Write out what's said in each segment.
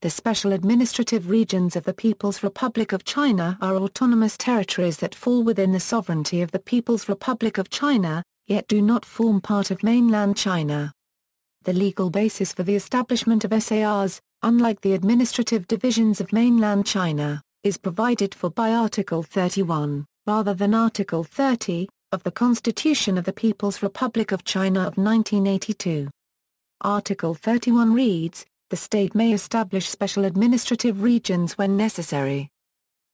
The Special Administrative Regions of the People's Republic of China are autonomous territories that fall within the sovereignty of the People's Republic of China, yet do not form part of mainland China. The legal basis for the establishment of SARs, unlike the administrative divisions of mainland China, is provided for by Article 31, rather than Article 30, of the Constitution of the People's Republic of China of 1982. Article 31 reads, "The state may establish special administrative regions when necessary.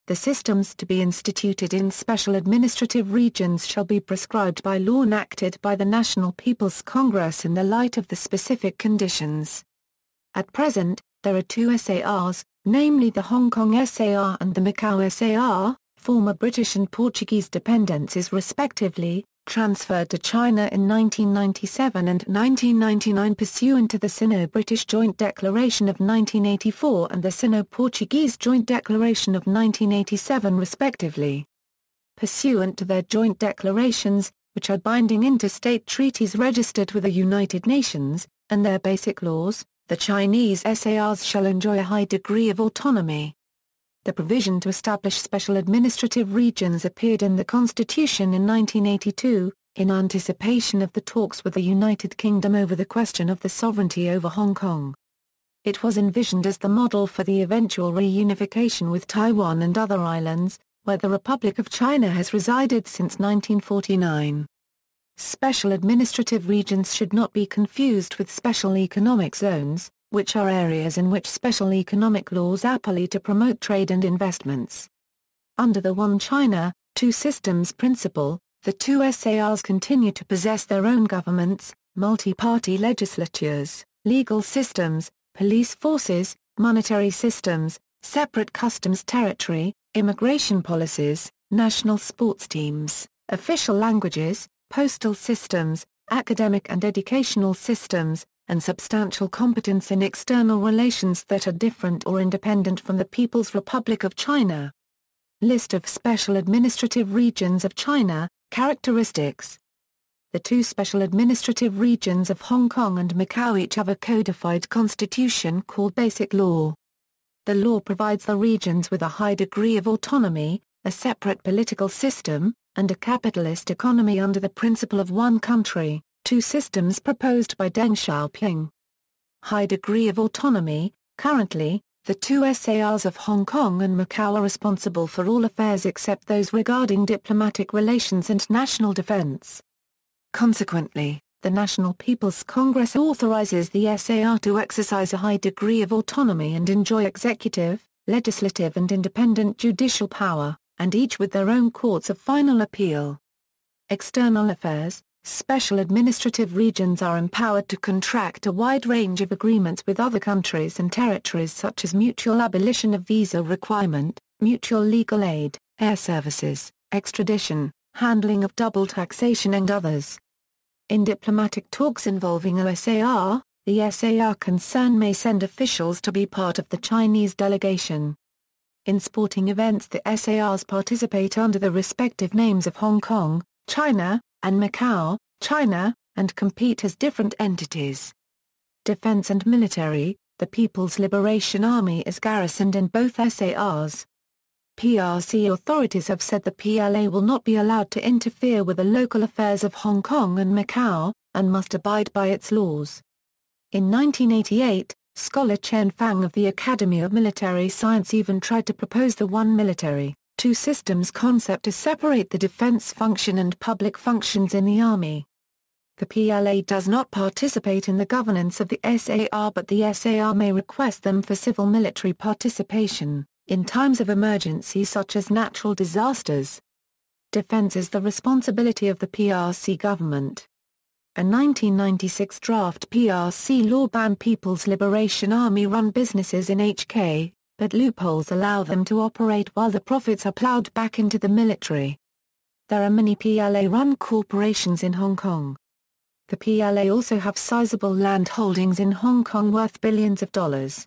The systems to be instituted in special administrative regions shall be prescribed by law enacted by the National People's Congress in the light of the specific conditions." At present, there are two SARs, namely the Hong Kong SAR and the Macau SAR, former British and Portuguese dependencies respectively, transferred to China in 1997 and 1999 pursuant to the Sino-British Joint Declaration of 1984 and the Sino-Portuguese Joint Declaration of 1987 respectively. Pursuant to their joint declarations, which are binding interstate treaties registered with the United Nations, and their basic laws, the Chinese SARs shall enjoy a high degree of autonomy. The provision to establish special administrative regions appeared in the Constitution in 1982, in anticipation of the talks with the United Kingdom over the question of the sovereignty over Hong Kong. It was envisioned as the model for the eventual reunification with Taiwan and other islands, where the Republic of China has resided since 1949. Special administrative regions should not be confused with special economic zones, which are areas in which special economic laws apply to promote trade and investments. Under the One China, Two Systems principle, the two SARs continue to possess their own governments, multi-party legislatures, legal systems, police forces, monetary systems, separate customs territory, immigration policies, national sports teams, official languages, postal systems, academic and educational systems, and substantial competence in external relations that are different or independent from the People's Republic of China. List of Special Administrative Regions of China, characteristics. The two special administrative regions of Hong Kong and Macau each have a codified constitution called Basic Law. The law provides the regions with a high degree of autonomy, a separate political system, and a capitalist economy under the principle of one country, two systems proposed by Deng Xiaoping. High degree of autonomy. Currently, the two SARs of Hong Kong and Macau are responsible for all affairs except those regarding diplomatic relations and national defense. Consequently, the National People's Congress authorizes the SAR to exercise a high degree of autonomy and enjoy executive, legislative and independent judicial power, and each with their own courts of final appeal. External affairs. Special administrative regions are empowered to contract a wide range of agreements with other countries and territories such as mutual abolition of visa requirement, mutual legal aid, air services, extradition, handling of double taxation and others. In diplomatic talks involving a SAR, the SAR concerned may send officials to be part of the Chinese delegation. In sporting events, the SARs participate under the respective names of Hong Kong, China, and Macau, China, and compete as different entities. Defense and military. The People's Liberation Army is garrisoned in both SARs. PRC authorities have said the PLA will not be allowed to interfere with the local affairs of Hong Kong and Macau, and must abide by its laws. In 1988, scholar Chen Fang of the Academy of Military Science even tried to propose the one military, two systems concept to separate the defense function and public functions in the army. The PLA does not participate in the governance of the SAR, but the SAR may request them for civil military participation, in times of emergency such as natural disasters. Defense is the responsibility of the PRC government. A 1996 draft PRC law banned People's Liberation Army-run businesses in HK, but loopholes allow them to operate while the profits are plowed back into the military. There are many PLA-run corporations in Hong Kong. The PLA also have sizable land holdings in Hong Kong worth billions of dollars.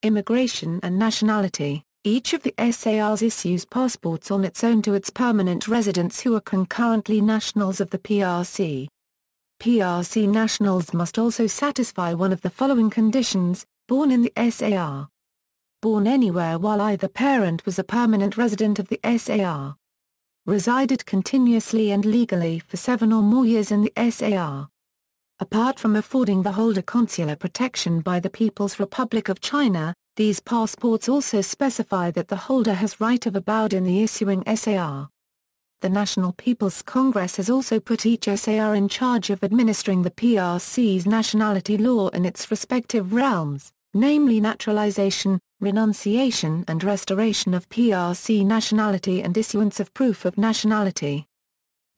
Immigration and nationality. Each of the SARs issues passports on its own to its permanent residents who are concurrently nationals of the PRC. PRC nationals must also satisfy one of the following conditions: born in the SAR, born anywhere while either parent was a permanent resident of the SAR. Resided continuously and legally for 7 or more years in the SAR. Apart from affording the holder consular protection by the People's Republic of China, these passports also specify that the holder has right of abode in the issuing SAR. The National People's Congress has also put each SAR in charge of administering the PRC's nationality law in its respective realms, namely naturalization, renunciation and restoration of PRC nationality and issuance of proof of nationality.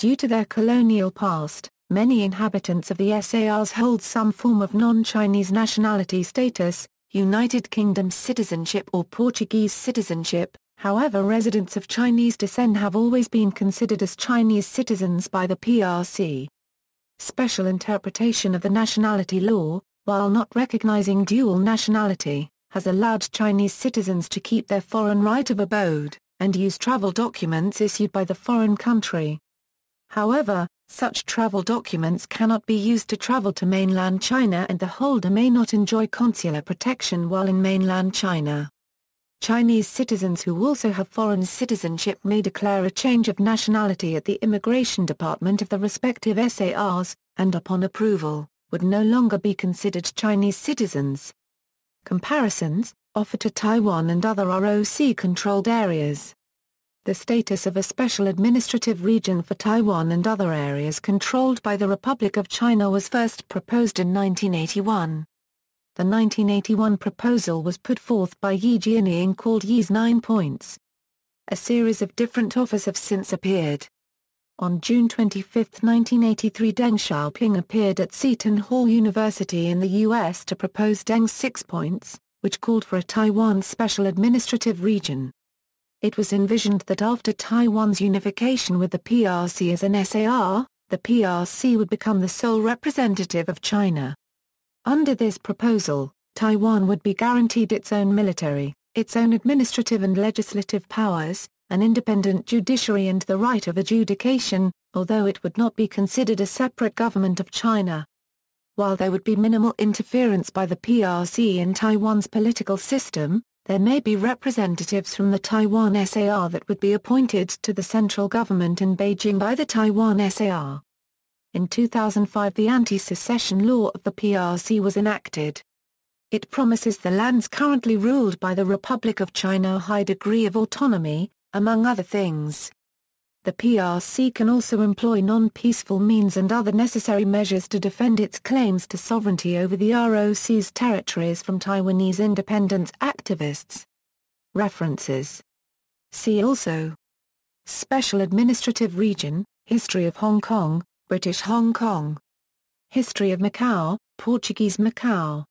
Due to their colonial past, many inhabitants of the SARs hold some form of non-Chinese nationality status, United Kingdom citizenship or Portuguese citizenship. However, residents of Chinese descent have always been considered as Chinese citizens by the PRC. Special interpretation of the nationality law, while not recognizing dual nationality, has allowed Chinese citizens to keep their foreign right of abode, and use travel documents issued by the foreign country. However, such travel documents cannot be used to travel to mainland China and the holder may not enjoy consular protection while in mainland China. Chinese citizens who also have foreign citizenship may declare a change of nationality at the Immigration Department of the respective SARs, and upon approval, would no longer be considered Chinese citizens. Comparisons, offered to Taiwan and other ROC-controlled areas. The status of a special administrative region for Taiwan and other areas controlled by the Republic of China was first proposed in 1981. The 1981 proposal was put forth by Yi Jianying and called Yi's 9 Points. A series of different offers have since appeared. On June 25, 1983, Deng Xiaoping appeared at Seton Hall University in the U.S. to propose Deng's 6 Points, which called for a Taiwan Special Administrative Region. It was envisioned that after Taiwan's unification with the PRC as an SAR, the PRC would become the sole representative of China. Under this proposal, Taiwan would be guaranteed its own military, its own administrative and legislative powers, an independent judiciary and the right of adjudication, although it would not be considered a separate government of China. While there would be minimal interference by the PRC in Taiwan's political system, there may be representatives from the Taiwan SAR that would be appointed to the central government in Beijing by the Taiwan SAR. In 2005, the anti-secession law of the PRC was enacted. It promises the lands currently ruled by the Republic of China a high degree of autonomy, among other things. The PRC can also employ non-peaceful means and other necessary measures to defend its claims to sovereignty over the ROC's territories from Taiwanese independence activists. References. See also: Special Administrative Region, History of Hong Kong, British Hong Kong. History of Macau, Portuguese Macau.